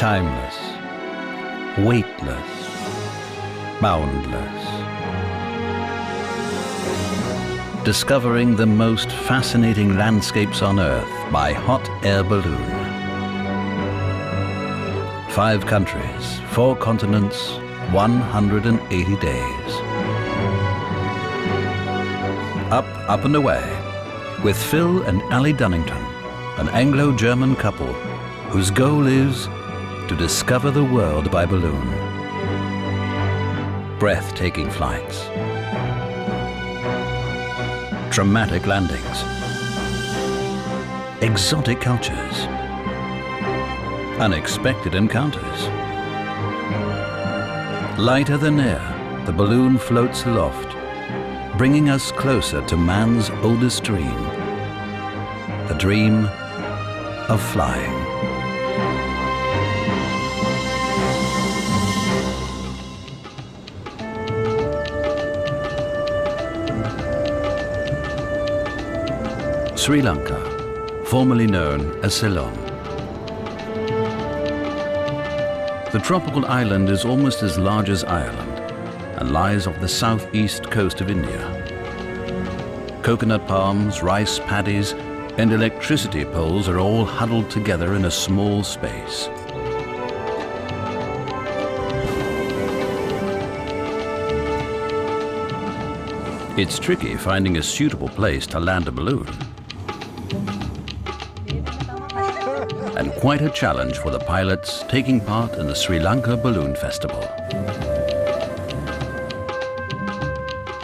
timeless, weightless, boundless. Discovering the most fascinating landscapes on Earth by hot air balloon. 5 countries, 4 continents, 180 days. Up and away with Phil and Ali Dunnington, an Anglo-German couple whose goal is to discover the world by balloon. Breathtaking flights, dramatic landings, exotic cultures, unexpected encounters. Lighter than air, the balloon floats aloft, bringing us closer to man's oldest dream, the dream of flying. Sri Lanka, formerly known as Ceylon. The tropical island is almost as large as Ireland and lies off the southeast coast of India. Coconut palms, rice paddies, and electricity poles are all huddled together in a small space. It's tricky finding a suitable place to land a balloon. And quite a challenge for the pilots taking part in the Sri Lanka Balloon Festival.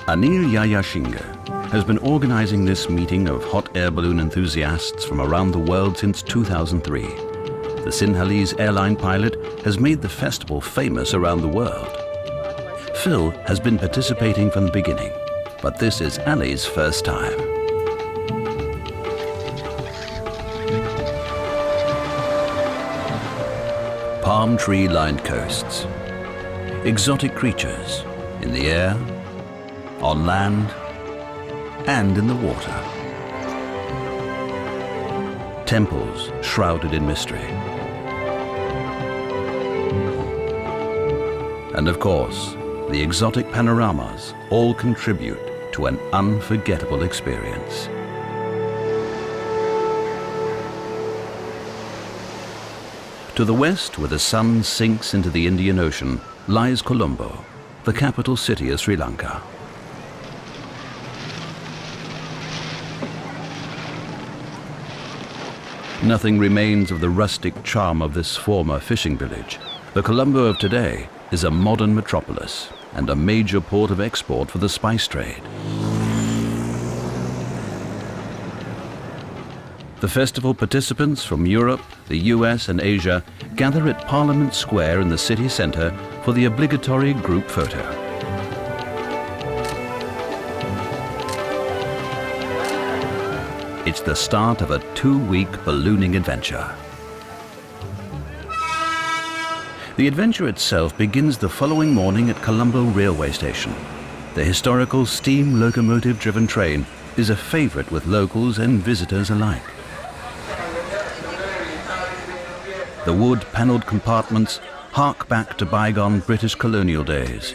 Anil Yayasinghe has been organizing this meeting of hot air balloon enthusiasts from around the world since 2003. The Sinhalese airline pilot has made the festival famous around the world. Phil has been participating from the beginning, but this is Ali's first time. Palm tree-lined coasts, exotic creatures in the air, on land, and in the water. Temples shrouded in mystery. And of course, the exotic panoramas all contribute to an unforgettable experience. To the west, where the sun sinks into the Indian Ocean, lies Colombo, the capital city of Sri Lanka. Nothing remains of the rustic charm of this former fishing village. The Colombo of today is a modern metropolis and a major port of export for the spice trade. The festival participants from Europe, the US and Asia gather at Parliament Square in the city centre for the obligatory group photo. It's the start of a 2-week ballooning adventure. The adventure itself begins the following morning at Colombo railway station. The historical steam locomotive-driven train is a favourite with locals and visitors alike. The wood-panelled compartments hark back to bygone British colonial days.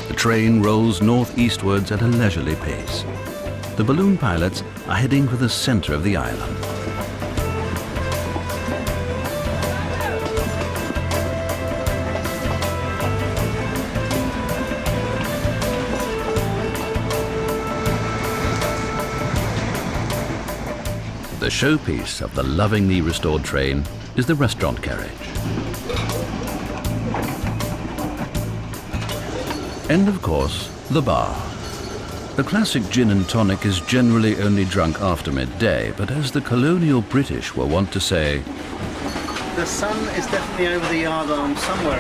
The train rolls northeastwards at a leisurely pace. The balloon pilots are heading for the centre of the island. The showpiece of the lovingly restored train is the restaurant carriage. And of course, the bar. The classic gin and tonic is generally only drunk after midday, but as the colonial British were wont to say, the sun is definitely over the yard arm somewhere.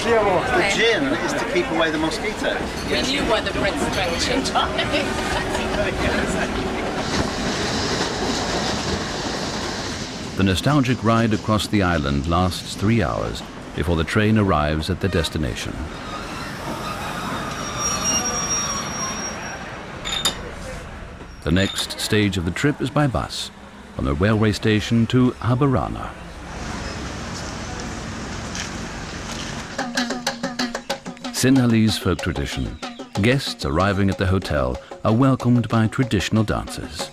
Clear water. The gin is to keep away the mosquito. We knew why the Brits drank gin tonic. The nostalgic ride across the island lasts 3 hours before the train arrives at the destination. The next stage of the trip is by bus, from the railway station to Habarana. Sinhalese folk tradition. Guests arriving at the hotel are welcomed by traditional dances.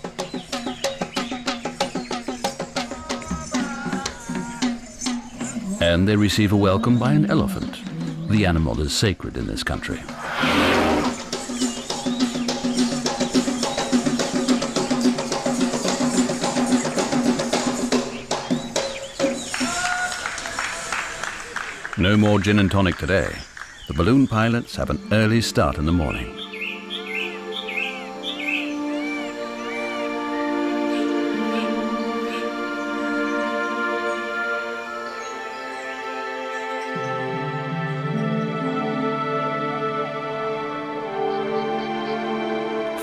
And they receive a welcome by an elephant. The animal is sacred in this country. No more gin and tonic today. The balloon pilots have an early start in the morning.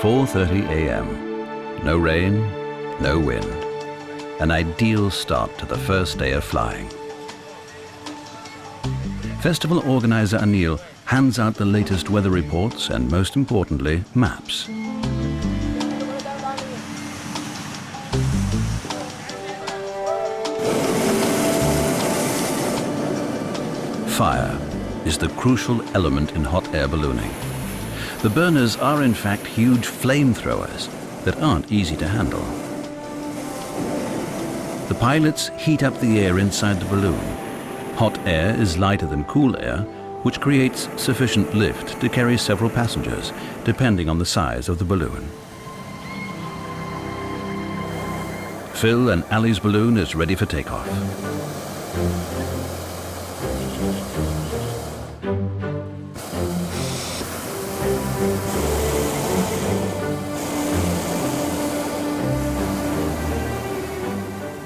"4:30 a.m. No rain, no wind. An ideal start to the first day of flying. Festival organizer Anil hands out the latest weather reports and, most importantly, maps. Fire is the crucial element in hot air ballooning. The burners are in fact huge flamethrowers that aren't easy to handle. The pilots heat up the air inside the balloon. Hot air is lighter than cool air, which creates sufficient lift to carry several passengers, depending on the size of the balloon. Phil and Ali's balloon is ready for takeoff.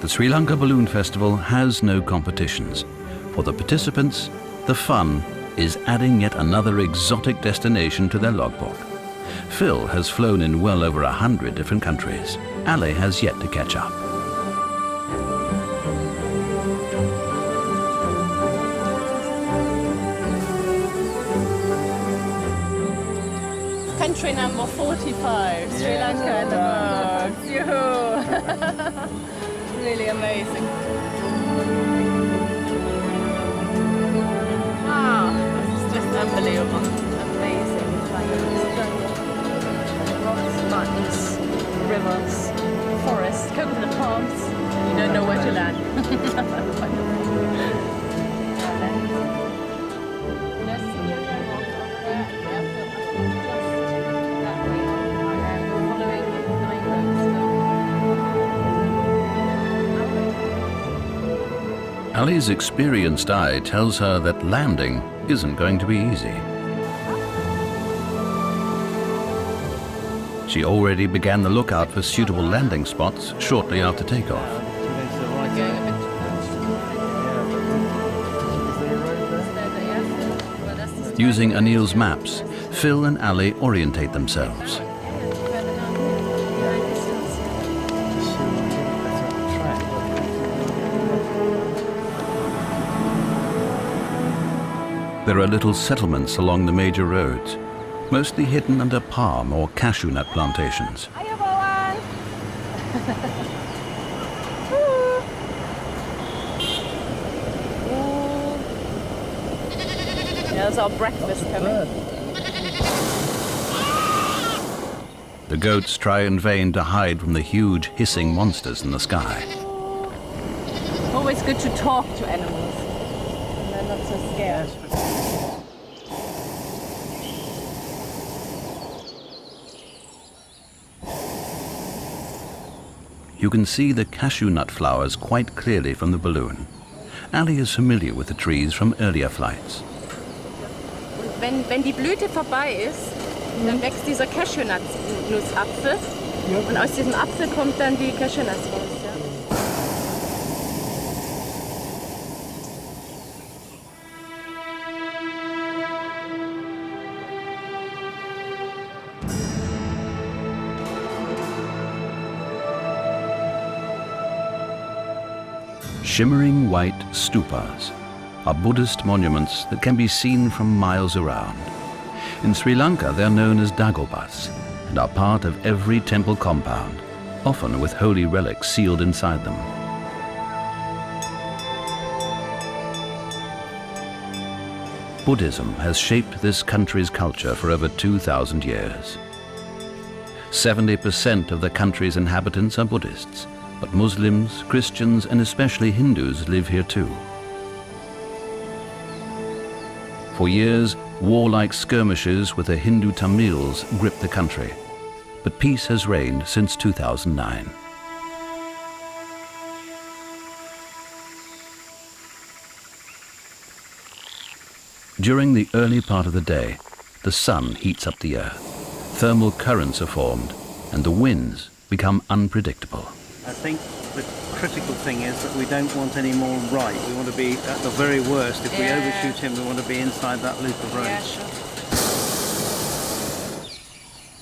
The Sri Lanka Balloon Festival has no competitions. For the participants, the fun is adding yet another exotic destination to their logbook. Phil has flown in well over 100 different countries. Ali has yet to catch up. Country number 45, Sri Lanka in the books. Yoo-hoo! Really amazing. Wow, this is just unbelievable. Amazing. Like rocks, mountains, rivers, forests, coconut palms. You don't know where to land. Ali's experienced eye tells her that landing isn't going to be easy. She already began the lookout for suitable landing spots shortly after takeoff. Using Anil's maps, Phil and Ali orientate themselves. There are little settlements along the major roads, mostly hidden under palm or cashew nut plantations. There's our breakfast coming. The goats try in vain to hide from the huge hissing monsters in the sky. Always good to talk to animals. And they're not so scared. You can see the cashew nut flowers quite clearly from the balloon. Ali is familiar with the trees from earlier flights. Wenn die Blüte vorbei ist, dann wächst dieser Cashew-Nussapfel und aus diesem Apfel kommt dann die Cashew-Nuss raus. Ja. Shimmering white stupas, are Buddhist monuments that can be seen from miles around. In Sri Lanka, they're known as dagobas and are part of every temple compound, often with holy relics sealed inside them. Buddhism has shaped this country's culture for over 2,000 years. 70% of the country's inhabitants are Buddhists, but Muslims, Christians, and especially Hindus live here too. For years, warlike skirmishes with the Hindu Tamils gripped the country, but peace has reigned since 2009. During the early part of the day, the sun heats up the earth, thermal currents are formed, and the winds become unpredictable. I think the critical thing is that we don't want any more right. We want to be, at the very worst, if we overshoot him, we want to be inside that loop of road. Yeah, sure.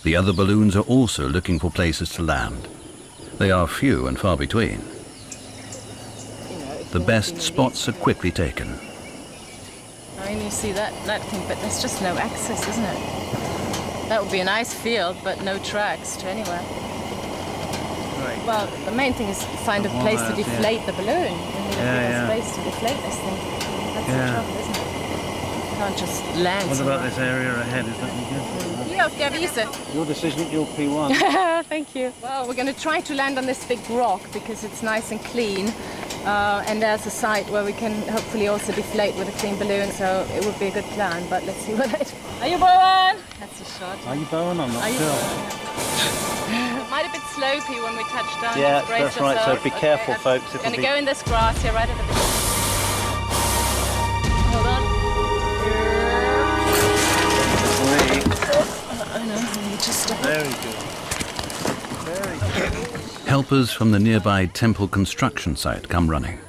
The other balloons are also looking for places to land. They are few and far between. The best spots are quickly taken. I mean, you see that thing, but there's just no access, isn't it? That would be a nice field, but no tracks to anywhere. Right. Well, the main thing is find a place to deflate the balloon. And a space to deflate this thing. That's the trouble, isn't it? You can't just land. What about this area ahead? Is that any good? Yeah, jag visar. Your decision, your P1. Thank you. Well, we're going to try to land on this big rock because it's nice and clean. And there's a site where we can hopefully also deflate with a clean balloon, so it would be a good plan, but let's see what I do. Are you Bowen? That's a shot. Are you Bowen? I'm not sure. It might have been slopey when we touched down. Yeah, that's right, so be careful, folks. I'm going to go in this grass here right at the beginning. Hold on. I know, you just stop. Very good. Very good. Helpers from the nearby temple construction site come running.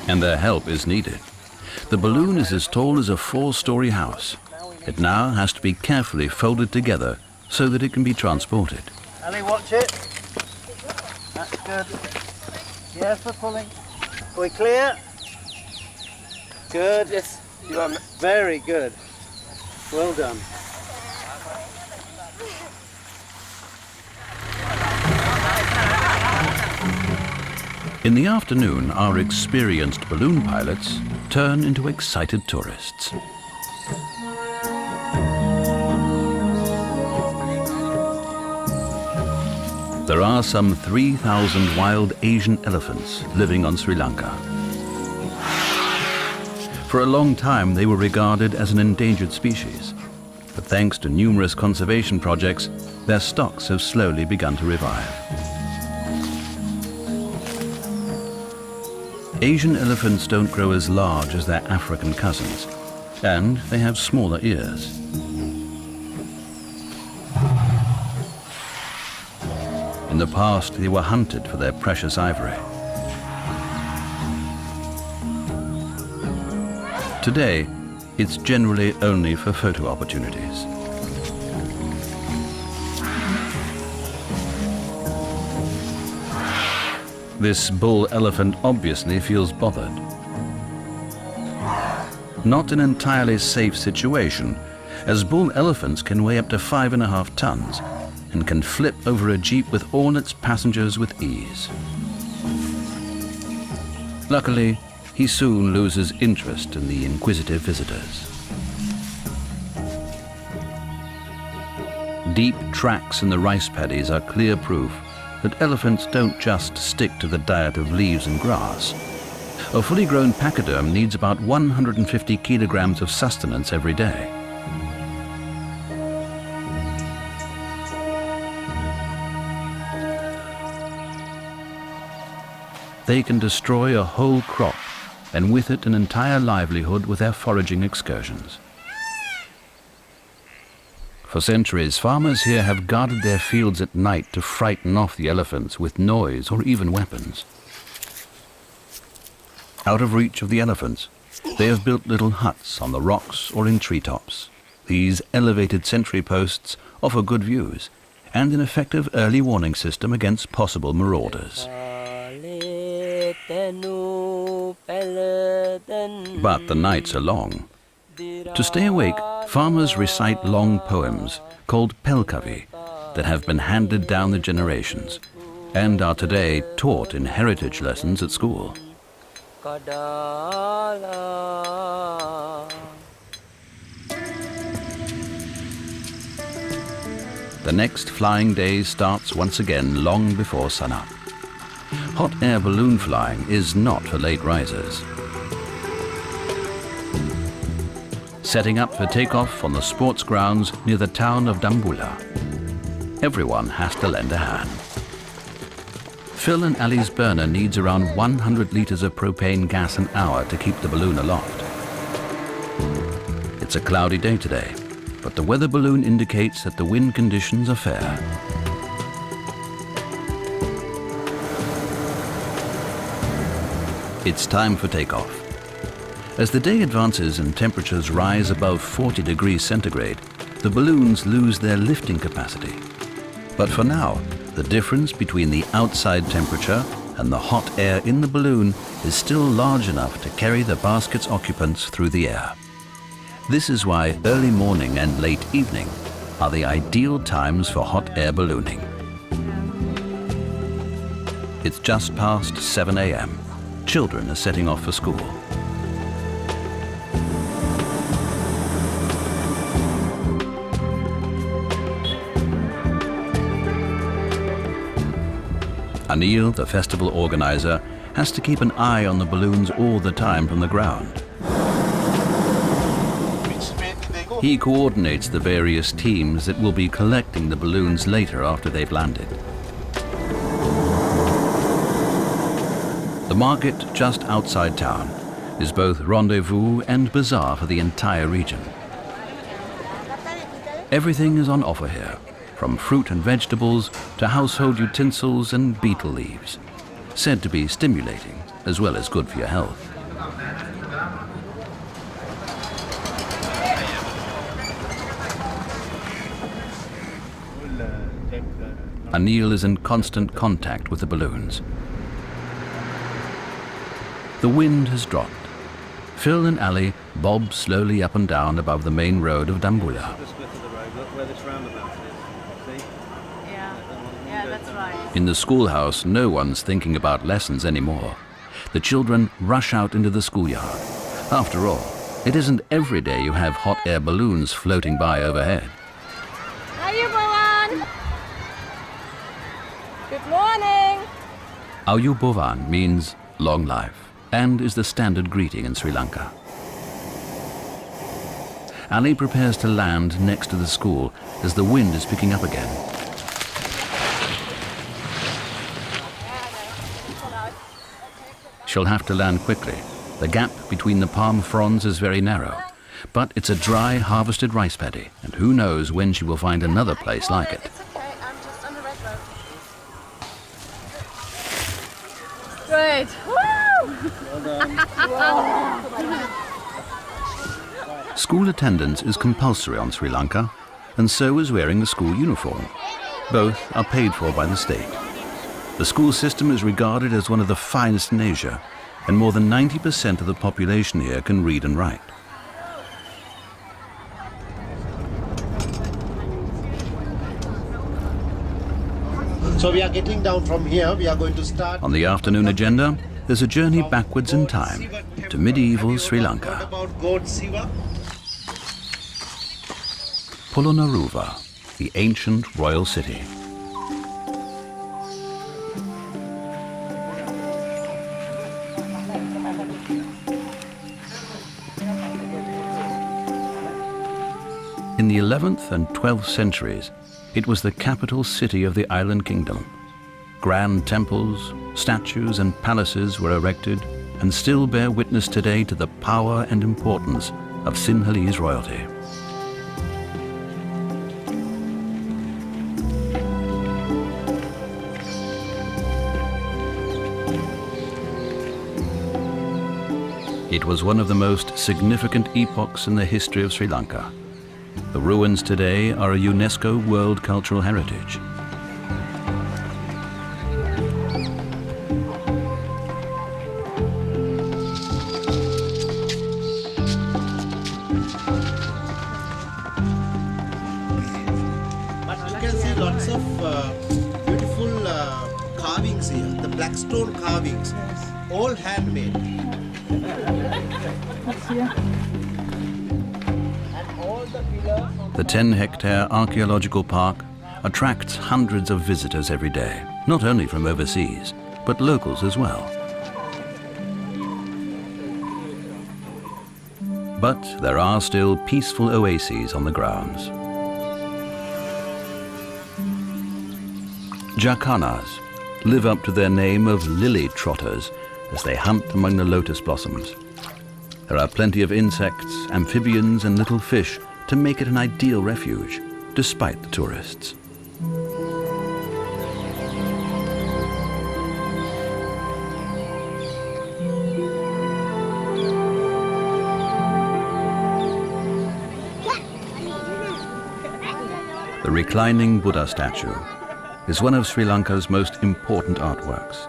And their help is needed. The balloon is as tall as a 4-story house. It now has to be carefully folded together so that it can be transported. Ali, watch it. That's good. Yes, we're pulling. Are we clear? Good. Yes. You are very good. Well done. In the afternoon, our experienced balloon pilots turn into excited tourists. There are some 3,000 wild Asian elephants living on Sri Lanka. For a long time, they were regarded as an endangered species, but thanks to numerous conservation projects, their stocks have slowly begun to revive. Asian elephants don't grow as large as their African cousins, and they have smaller ears. In the past, they were hunted for their precious ivory. Today, it's generally only for photo opportunities. This bull elephant obviously feels bothered. Not an entirely safe situation, as bull elephants can weigh up to 5.5 tons and can flip over a jeep with all its passengers with ease. Luckily, he soon loses interest in the inquisitive visitors. Deep tracks in the rice paddies are clear proof that elephants don't just stick to the diet of leaves and grass. A fully grown pachyderm needs about 150 kilograms of sustenance every day. They can destroy a whole crop, and with it an entire livelihood with their foraging excursions. For centuries, farmers here have guarded their fields at night to frighten off the elephants with noise or even weapons. Out of reach of the elephants, they have built little huts on the rocks or in treetops. These elevated sentry posts offer good views and an effective early warning system against possible marauders. But the nights are long. To stay awake, farmers recite long poems called pelkavi that have been handed down the generations and are today taught in heritage lessons at school. The next flying day starts once again long before sunup. Hot air balloon flying is not for late risers. Setting up for takeoff on the sports grounds near the town of Dambulla. Everyone has to lend a hand. Phil and Ali's burner needs around 100 litres of propane gas an hour to keep the balloon aloft. It's a cloudy day today, but the weather balloon indicates that the wind conditions are fair. It's time for takeoff. As the day advances and temperatures rise above 40 degrees centigrade, the balloons lose their lifting capacity. But for now, the difference between the outside temperature and the hot air in the balloon is still large enough to carry the basket's occupants through the air. This is why early morning and late evening are the ideal times for hot air ballooning. It's just past 7 a.m. Children are setting off for school. Anil, the festival organizer, has to keep an eye on the balloons all the time from the ground. He coordinates the various teams that will be collecting the balloons later after they've landed. The market just outside town is both rendezvous and bazaar for the entire region. Everything is on offer here, from fruit and vegetables to household utensils and betel leaves, said to be stimulating as well as good for your health. Anil is in constant contact with the balloons. The wind has dropped. Phil and Ali bob slowly up and down above the main road of Dambulla. In the schoolhouse, no one's thinking about lessons anymore. The children rush out into the schoolyard. After all, it isn't every day you have hot air balloons floating by overhead. Ayubovan! Good morning! Ayubovan means long life and is the standard greeting in Sri Lanka. Ali prepares to land next to the school as the wind is picking up again. She'll have to land quickly. The gap between the palm fronds is very narrow, but it's a dry, harvested rice paddy, and who knows when she will find another place like it. It's okay, I'm just on the red road. Great! Woo! School attendance is compulsory on Sri Lanka, and so is wearing the school uniform. Both are paid for by the state. The school system is regarded as one of the finest in Asia, and more than 90% of the population here can read and write. So we are getting down from here. We are going to start. On the afternoon agenda, there's a journey backwards in time to medieval Sri Lanka. About God Siva. Polonnaruwa, the ancient royal city. In the 11th and 12th centuries, it was the capital city of the island kingdom. Grand temples, statues and palaces were erected and still bear witness today to the power and importance of Sinhalese royalty. It was one of the most significant epochs in the history of Sri Lanka. The ruins today are a UNESCO World Cultural Heritage. lots of beautiful carvings here. The black stone carvings, all handmade. The 10-hectare archaeological park attracts hundreds of visitors every day, not only from overseas, but locals as well. But there are still peaceful oases on the grounds. Jacanas live up to their name of lily trotters as they hunt among the lotus blossoms. There are plenty of insects, amphibians and little fish to make it an ideal refuge, despite the tourists. The reclining Buddha statue is one of Sri Lanka's most important artworks.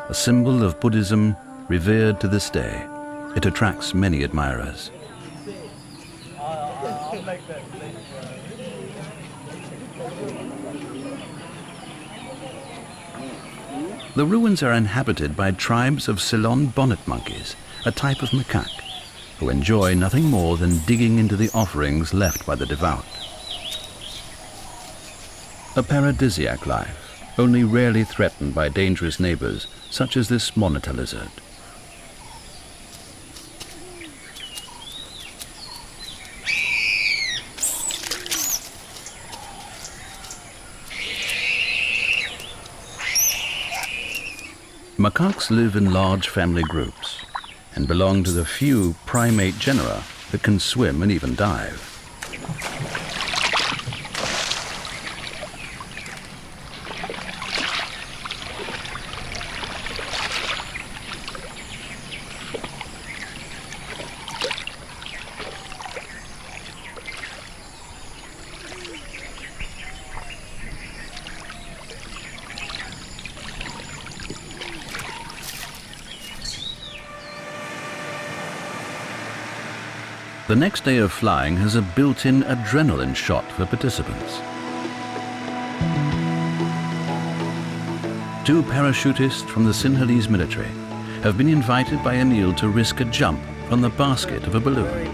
A symbol of Buddhism revered to this day, it attracts many admirers. The ruins are inhabited by tribes of Ceylon bonnet monkeys, a type of macaque, who enjoy nothing more than digging into the offerings left by the devout. A paradisiac life, only rarely threatened by dangerous neighbors, such as this monitor lizard. Macaques live in large family groups and belong to the few primate genera that can swim and even dive. The next day of flying has a built-in adrenaline shot for participants. 2 parachutists from the Sinhalese military have been invited by Anil to risk a jump from the basket of a balloon.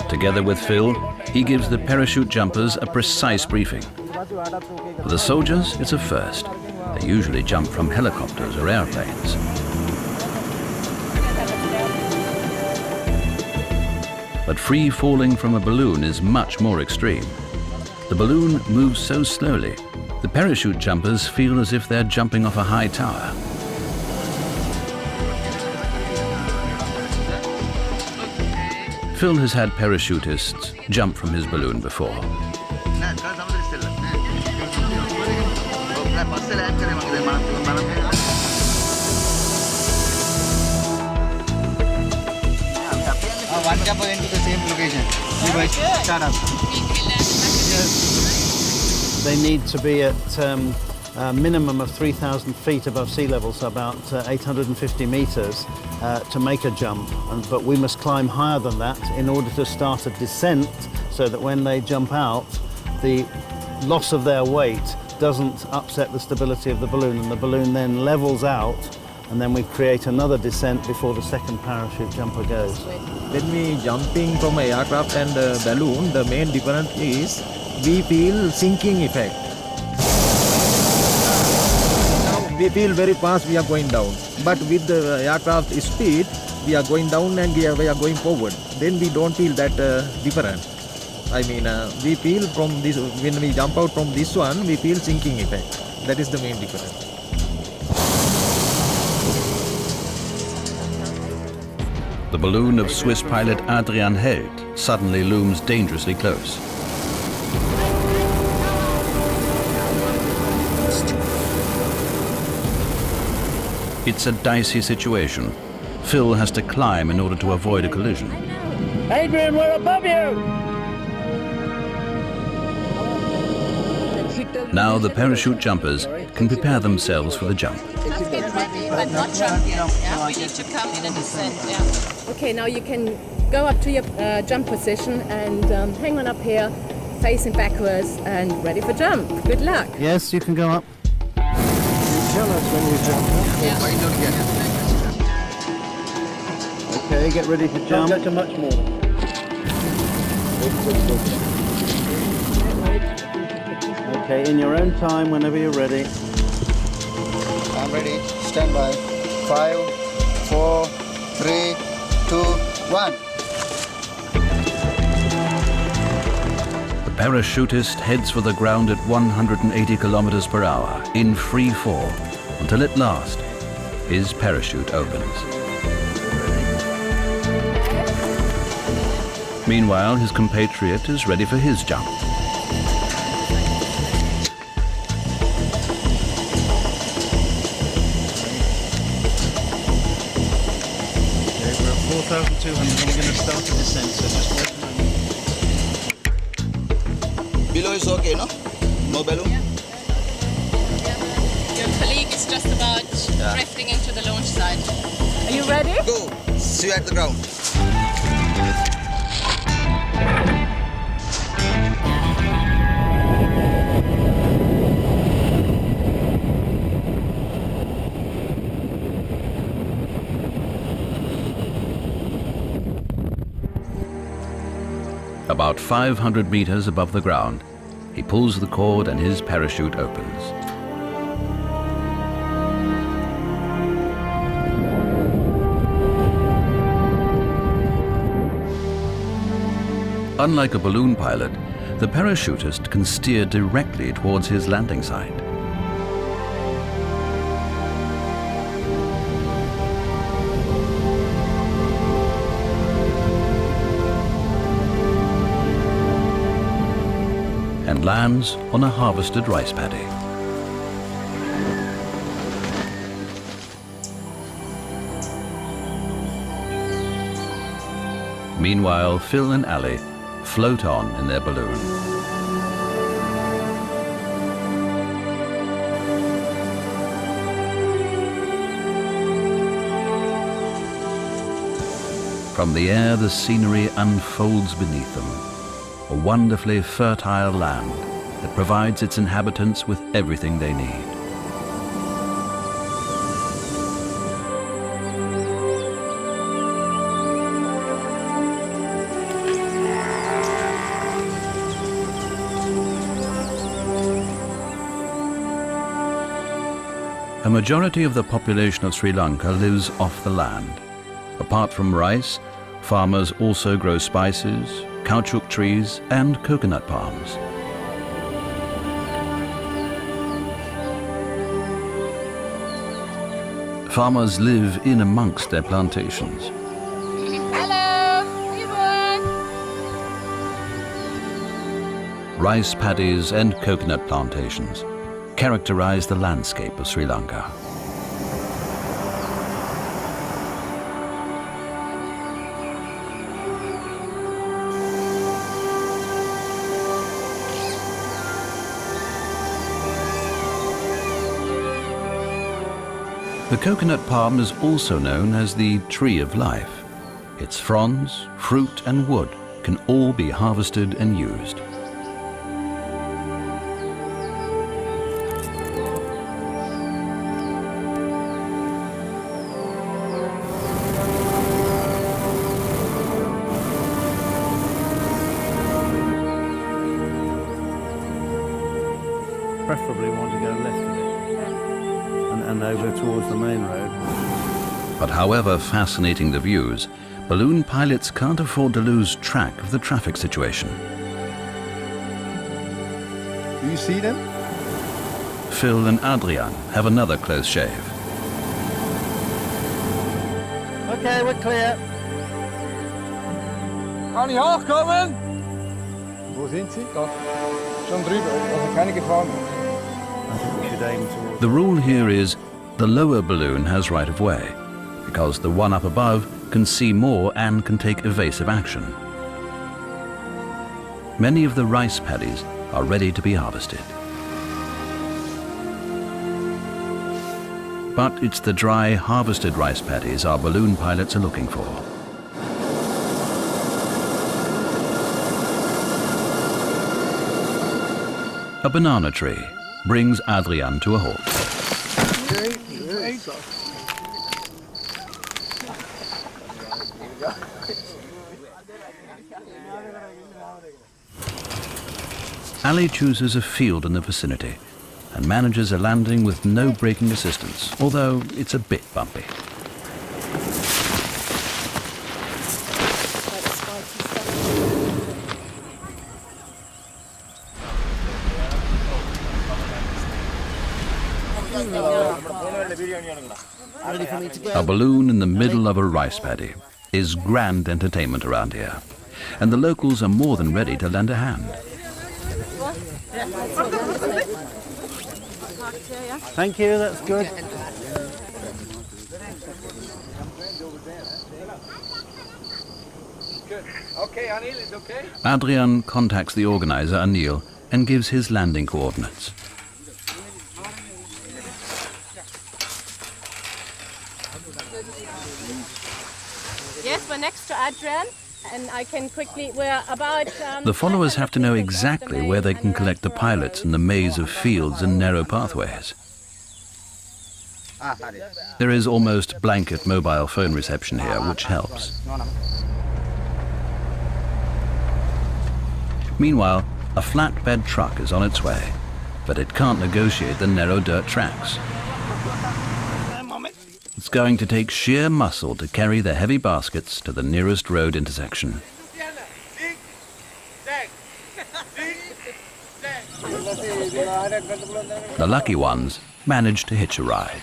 Together with Phil, he gives the parachute jumpers a precise briefing. For the soldiers, it's a first. They usually jump from helicopters or airplanes. But free falling from a balloon is much more extreme. The balloon moves so slowly, the parachute jumpers feel as if they're jumping off a high tower. Phil has had parachutists jump from his balloon before. One jumper into the same location. Start up. They need to be at a minimum of 3,000 feet above sea level, so about 850 meters, to make a jump. But we must climb higher than that in order to start a descent, so that when they jump out, the loss of their weight doesn't upset the stability of the balloon, and the balloon then levels out, and then we create another descent before the second parachute jumper goes. When we jumping from an aircraft and a balloon, the main difference is we feel sinking effect. Now we feel very fast we are going down, but with the aircraft speed, we are going down and we are going forward. Then we don't feel that different. I mean, we feel from this, when we jump out from this one, we feel sinking effect. That is the main difference. The balloon of Swiss pilot Adrian Held suddenly looms dangerously close. It's a dicey situation. Phil has to climb in order to avoid a collision. Adrian, we're above you! Now the parachute jumpers can prepare themselves for the jump. But not jump yet. Yeah? We need to come in a descent. Yeah. Okay, now you can go up to your jump position and hang on up here facing backwards and ready for jump. Good luck. Yes, you can go up. Tell us when we jump. Okay, get ready to jump. Don't go to much more. Okay, in your own time, whenever you're ready. I'm ready. Stand by. 5, 4, 3, 2, 1. The parachutist heads for the ground at 180 kilometers per hour in free fall until at last his parachute opens. Meanwhile, his compatriot is ready for his jump. Okay, we're at 4,200 and we're going to start the descent, so just wait a moment. Below is okay, no? No balloon? Your colleague is just about drifting into the launch site. Are you ready? Go. See you at the ground. About 500 meters above the ground, he pulls the cord and his parachute opens. Unlike a balloon pilot, the parachutist can steer directly towards his landing site. And lands on a harvested rice paddy. Meanwhile, Phil and Ali float on in their balloon. From the air, the scenery unfolds beneath them. A wonderfully fertile land that provides its inhabitants with everything they need. A majority of the population of Sri Lanka lives off the land. Apart from rice, farmers also grow spices, caoutchouc trees and coconut palms. Farmers live in amongst their plantations. Hello, everyone. Rice paddies and coconut plantations characterize the landscape of Sri Lanka. The coconut palm is also known as the tree of life. Its fronds, fruit and wood can all be harvested and used. Preferably want to go left of it and over towards the main road. But however fascinating the views, balloon pilots can't afford to lose track of the traffic situation. Do you see them? Phil and Adrian have another close shave. Okay, we're clear. Kann ich hochkommen? Wo sind sie? Da. Schon drüber. Also keine Gefahr. I think we should aim towards... The rule here is the lower balloon has right of way, because the one up above can see more and can take evasive action. Many of the rice paddies are ready to be harvested. But it's the dry, harvested rice paddies our balloon pilots are looking for. A banana tree brings Adrian to a halt. Ali chooses a field in the vicinity and manages a landing with no braking assistance, although it's a bit bumpy. A balloon in the middle of a rice paddy is grand entertainment around here, and the locals are more than ready to lend a hand. Thank you, that's good. Okay, Anil, it's okay? Adrian contacts the organizer, Anil, and gives his landing coordinates. Yes, we're next to Adrian, and I can quickly, we're about... The followers have to know exactly where they can collect the pilots in the maze of fields and narrow pathways. There is almost blanket mobile phone reception here, which helps. Meanwhile, a flatbed truck is on its way, but it can't negotiate the narrow dirt tracks. It's going to take sheer muscle to carry the heavy baskets to the nearest road intersection. The lucky ones manage to hitch a ride.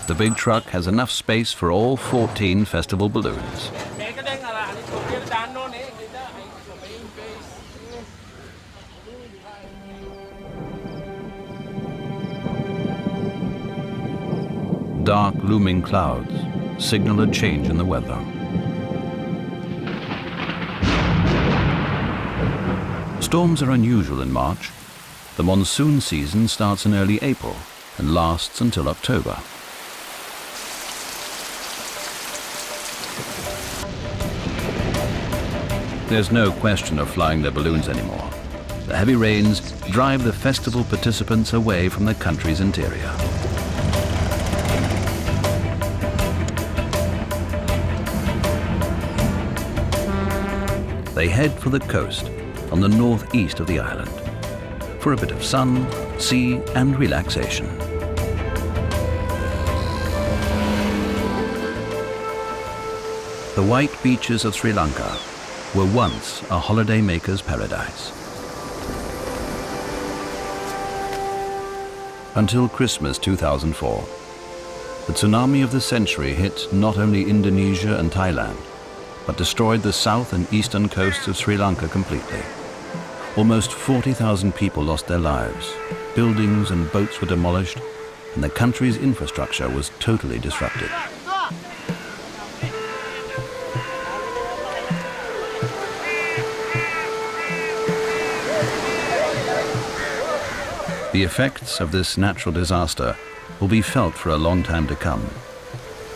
The big truck has enough space for all 14 festival balloons. Dark looming clouds signal a change in the weather. Storms are unusual in March. The monsoon season starts in early April and lasts until October. There's no question of flying their balloons anymore. The heavy rains drive the festival participants away from the country's interior. They head for the coast on the northeast of the island for a bit of sun, sea, and relaxation. The white beaches of Sri Lanka were once a holidaymaker's paradise. Until Christmas 2004, the tsunami of the century hit not only Indonesia and Thailand, but destroyed the south and eastern coasts of Sri Lanka completely. Almost 40,000 people lost their lives, buildings and boats were demolished, and the country's infrastructure was totally disrupted. The effects of this natural disaster will be felt for a long time to come.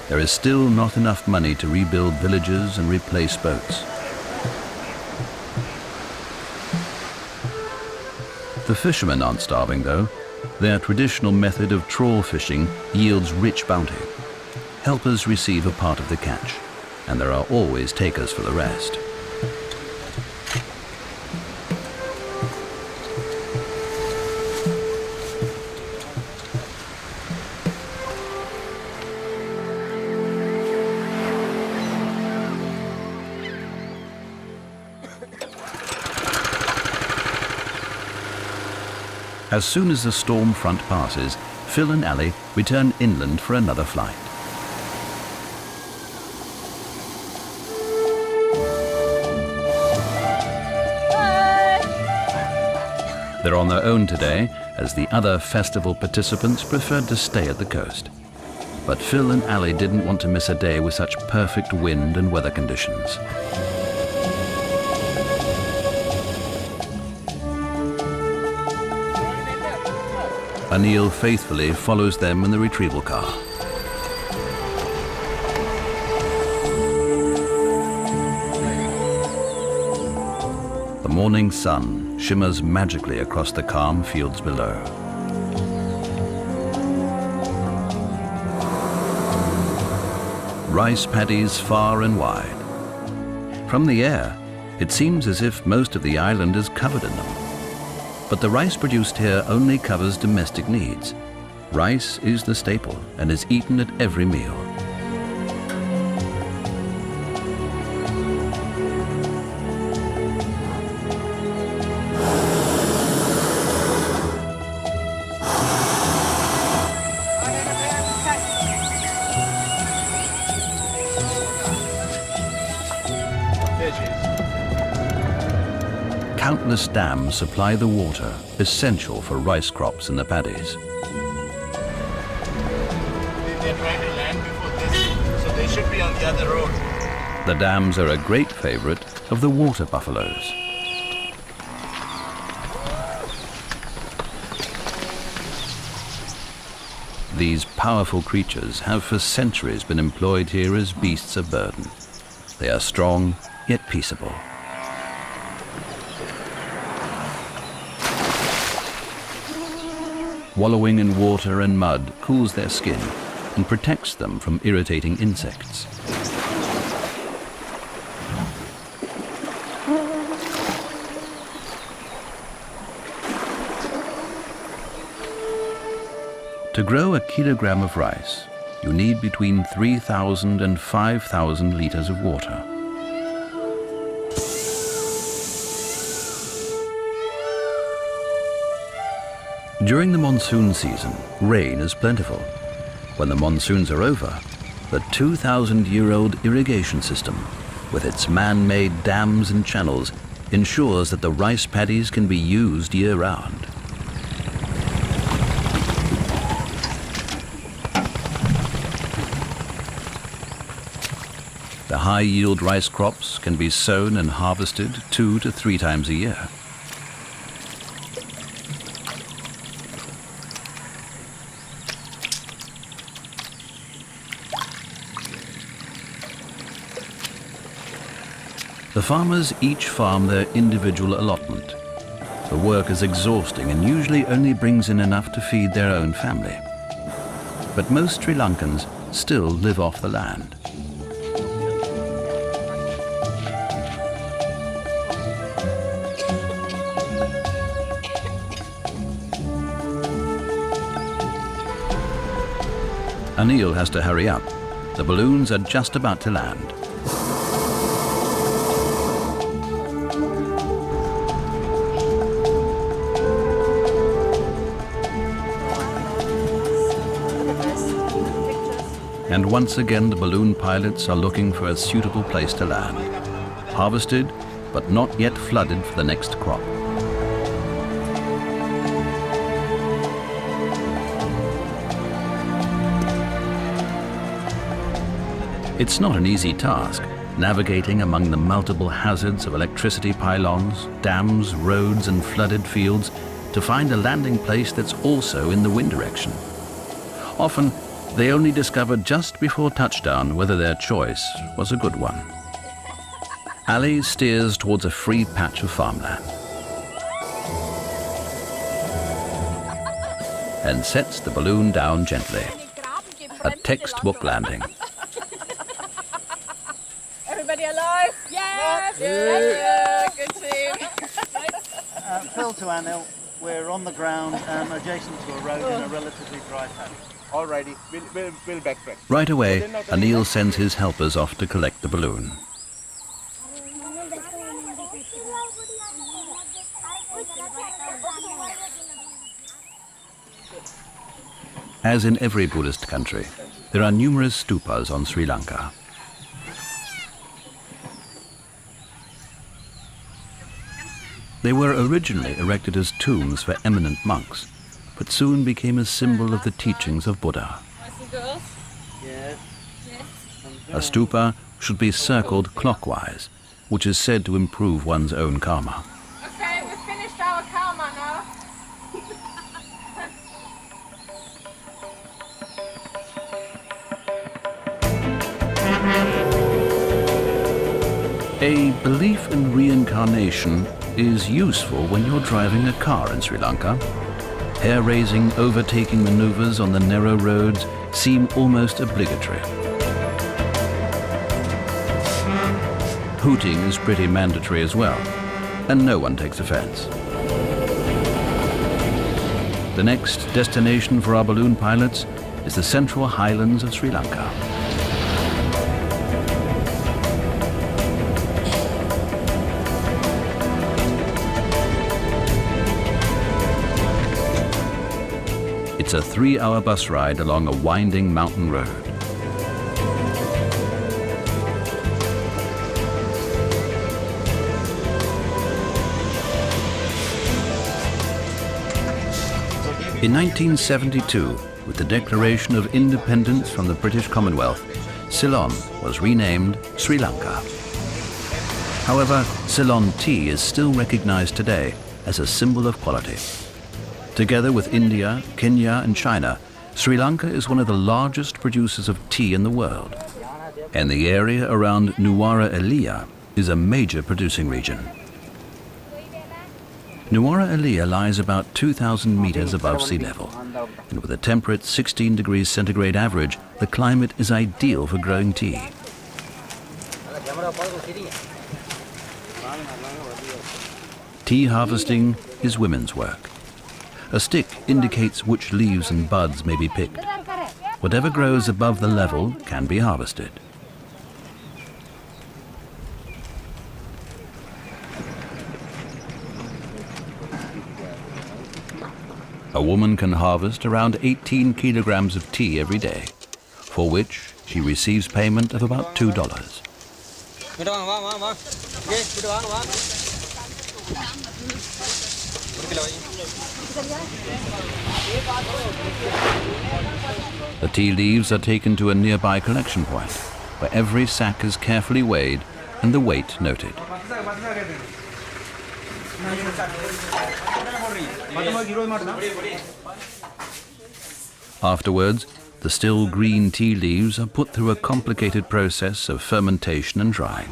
There is still not enough money to rebuild villages and replace boats. The fishermen aren't starving, though. Their traditional method of trawl fishing yields rich bounty. Helpers receive a part of the catch, and there are always takers for the rest. As soon as the storm front passes, Phil and Ali return inland for another flight. They're on their own today, as the other festival participants preferred to stay at the coast. But Phil and Ali didn't want to miss a day with such perfect wind and weather conditions. Anil faithfully follows them in the retrieval car. The morning sun shimmers magically across the calm fields below. Rice paddies far and wide. From the air, it seems as if most of the island is covered in them. But the rice produced here only covers domestic needs. Rice is the staple and is eaten at every meal. Countless dams supply the water essential for rice crops in the paddies. They're trying to land before this, so they should be on the other road. The dams are a great favorite of the water buffaloes. These powerful creatures have for centuries been employed here as beasts of burden. They are strong, yet peaceable. Wallowing in water and mud cools their skin and protects them from irritating insects. To grow a kilogram of rice, you need between 3,000 and 5,000 liters of water. During the monsoon season, rain is plentiful. When the monsoons are over, the 2,000-year-old irrigation system, with its man-made dams and channels, ensures that the rice paddies can be used year-round. The high-yield rice crops can be sown and harvested 2 to 3 times a year. The farmers each farm their individual allotment. The work is exhausting and usually only brings in enough to feed their own family. But most Sri Lankans still live off the land. Anil has to hurry up. The balloons are just about to land. And once again, the balloon pilots are looking for a suitable place to land. Harvested, but not yet flooded for the next crop. It's not an easy task, navigating among the multiple hazards of electricity pylons, dams, roads, and flooded fields to find a landing place that's also in the wind direction. Often, they only discovered just before touchdown whether their choice was a good one. Ali steers towards a free patch of farmland and sets the balloon down gently. A textbook landing. Everybody alive? Yes! Yes! Good team. Phil to Anil, we're on the ground adjacent to a road in a relatively dry patch. Alrighty, we'll backtrack. Right away, Anil sends his helpers off to collect the balloon. As in every Buddhist country, there are numerous stupas on Sri Lanka. They were originally erected as tombs for eminent monks, but soon became a symbol of the teachings of Buddha. A stupa should be circled clockwise, which is said to improve one's own karma. Okay, we've finished our karma now. A belief in reincarnation is useful when you're driving a car in Sri Lanka. Hair-raising overtaking maneuvers on the narrow roads seem almost obligatory. Hooting is pretty mandatory as well, and no one takes offense. The next destination for our balloon pilots is the central highlands of Sri Lanka. It's a 3-hour bus ride along a winding mountain road. In 1972, with the declaration of independence from the British Commonwealth, Ceylon was renamed Sri Lanka. However, Ceylon tea is still recognized today as a symbol of quality. Together with India, Kenya and China, Sri Lanka is one of the largest producers of tea in the world. And the area around Nuwara Eliya is a major producing region. Nuwara Eliya lies about 2,000 meters above sea level, and with a temperate 16 degrees centigrade average, the climate is ideal for growing tea. Tea harvesting is women's work. A stick indicates which leaves and buds may be picked. Whatever grows above the level can be harvested. A woman can harvest around 18 kilograms of tea every day, for which she receives payment of about $2. The tea leaves are taken to a nearby collection point, where every sack is carefully weighed and the weight noted. Afterwards, the still green tea leaves are put through a complicated process of fermentation and drying.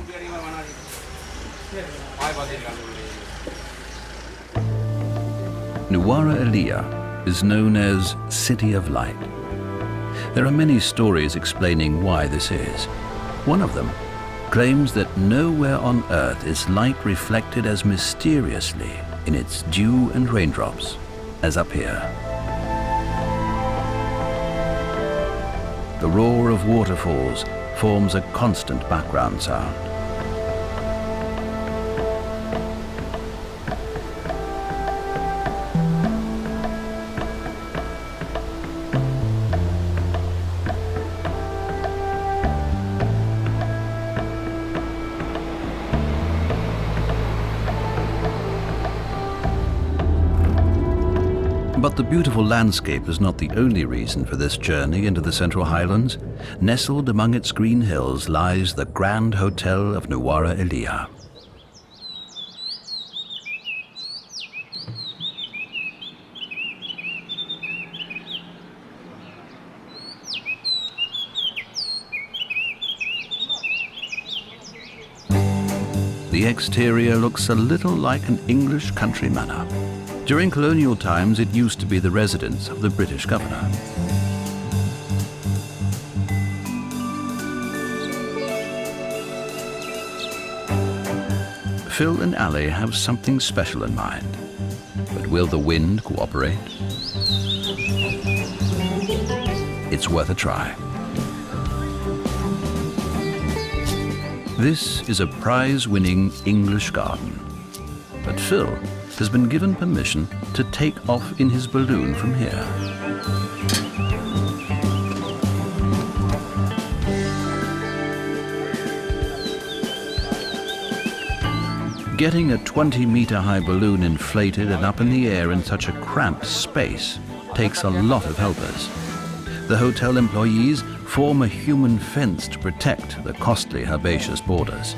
Nuwara Eliya is known as City of Light. There are many stories explaining why this is. One of them claims that nowhere on earth is light reflected as mysteriously in its dew and raindrops as up here. The roar of waterfalls forms a constant background sound. But the beautiful landscape is not the only reason for this journey into the Central Highlands. Nestled among its green hills lies the Grand Hotel of Nuwara Eliya. The exterior looks a little like an English country manor. During colonial times, it used to be the residence of the British governor. Phil and Ali have something special in mind. But will the wind cooperate? It's worth a try. This is a prize-winning English garden. But Phil has been given permission to take off in his balloon from here. Getting a 20-meter-high balloon inflated and up in the air in such a cramped space takes a lot of helpers. The hotel employees form a human fence to protect the costly herbaceous borders.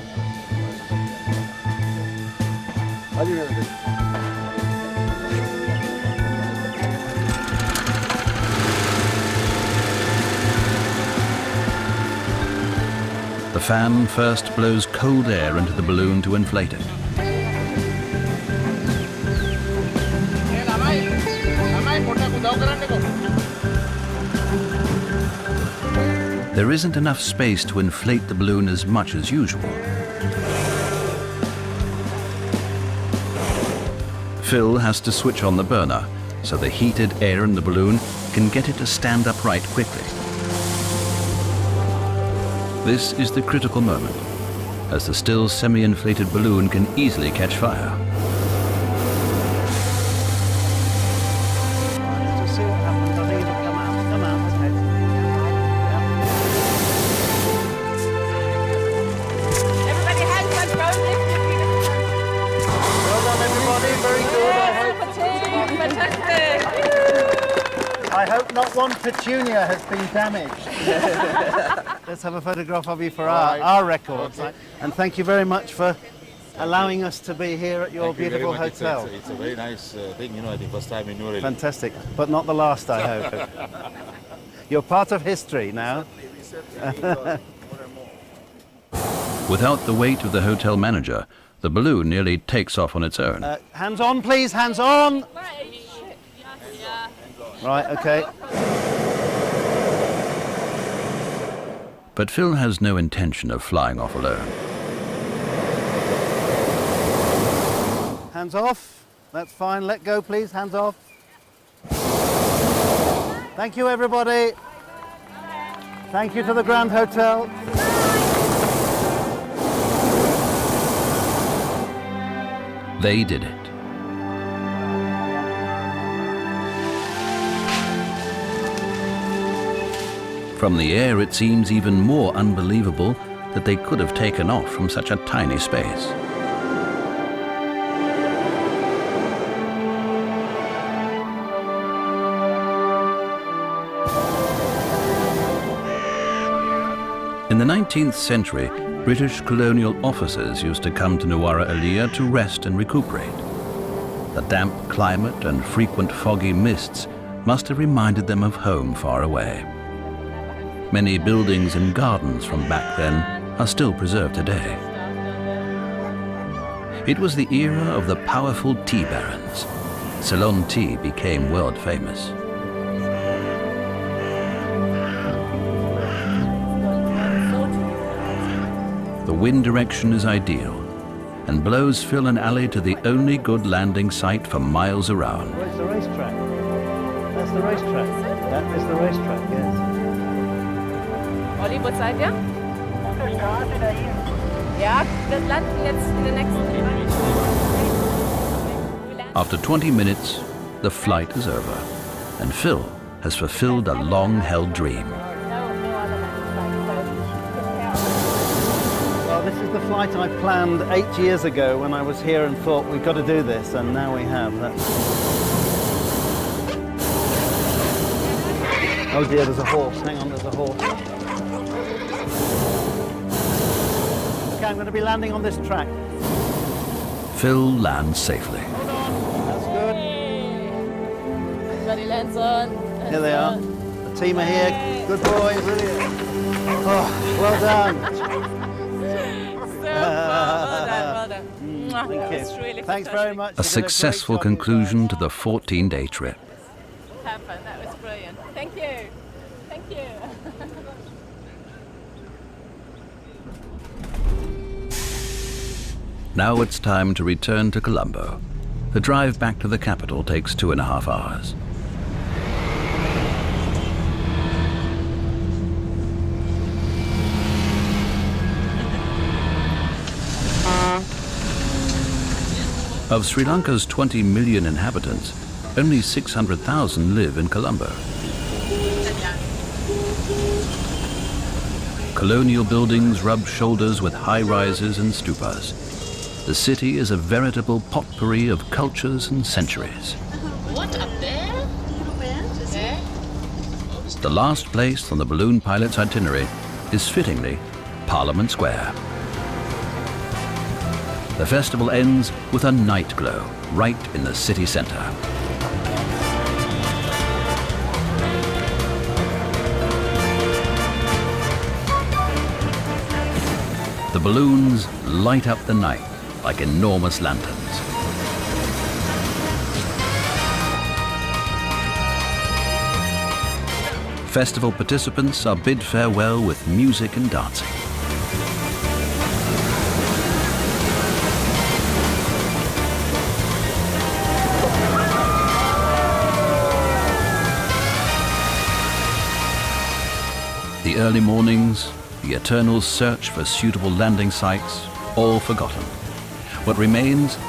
The fan first blows cold air into the balloon to inflate it. There isn't enough space to inflate the balloon as much as usual. Phil has to switch on the burner so the heated air in the balloon can get it to stand upright quickly. This is the critical moment, as the still semi-inflated balloon can easily catch fire. Just see what happens. I think it'll come out. Come out, okay. Everybody hands on phone, lift your feet up. Well done, everybody. Very good. Fantastic. I hope not one petunia has been damaged. Let's have a photograph of you for our records. Okay. And thank you very much for allowing us to be here at your beautiful hotel. It's a very nice thing, you know, I think first time in New Delhi. Fantastic, but not the last, I hope. You're part of history now. Without the weight of the hotel manager, the balloon nearly takes off on its own. Hands on, please, hands on! Right, okay. But Phil has no intention of flying off alone. Hands off. That's fine. Let go, please. Hands off. Thank you, everybody. Thank you to the Grand Hotel. They did it. From the air, it seems even more unbelievable that they could have taken off from such a tiny space. In the 19th century, British colonial officers used to come to Nuwara Eliya to rest and recuperate. The damp climate and frequent foggy mists must have reminded them of home far away. Many buildings and gardens from back then are still preserved today. It was the era of the powerful tea barons. Ceylon tea became world famous. The wind direction is ideal and blows Phil and Ali to the only good landing site for miles around. Where's the racetrack? That's the racetrack. That is the racetrack, yes. Olli, wo seid ihr? Ja, wir landen jetzt in der nächsten. After 20 minutes, the flight is over, and Phil has fulfilled a long-held dream. Well, this is the flight I planned 8 years ago when I was here and thought we've got to do this, and now we have. Oh dear, there's a horse. Hang on, there's a horse. Okay, I'm going to be landing on this track. Phil lands safely. That's good. Everybody lands on. Here they are. The team are here. Good boy, brilliant. Oh, well done. Well done. Thank you. Really Thanks very much. A successful conclusion to the 14-day trip. Have fun. That was brilliant. Thank you. Thank you. Now it's time to return to Colombo. The drive back to the capital takes 2.5 hours. Of Sri Lanka's 20 million inhabitants, only 600,000 live in Colombo. Colonial buildings rub shoulders with high-rises and stupas. the city is a veritable potpourri of cultures and centuries. What, up there? There? The last place on the balloon pilot's itinerary is fittingly Parliament Square. The festival ends with a night glow right in the city centre. The balloons light up the night like enormous lanterns. Festival participants are bid farewell with music and dancing. The early mornings, the eternal search for suitable landing sites, all forgotten. What remains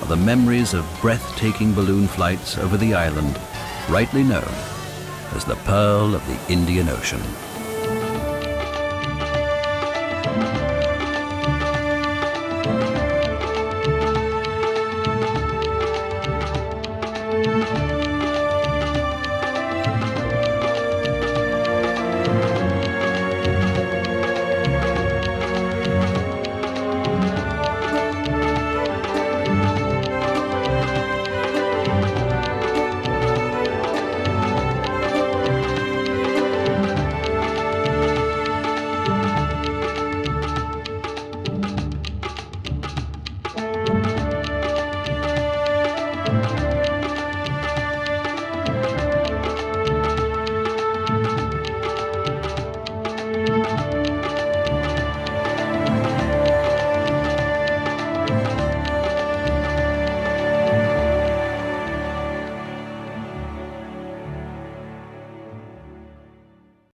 are the memories of breathtaking balloon flights over the island, rightly known as the Pearl of the Indian Ocean.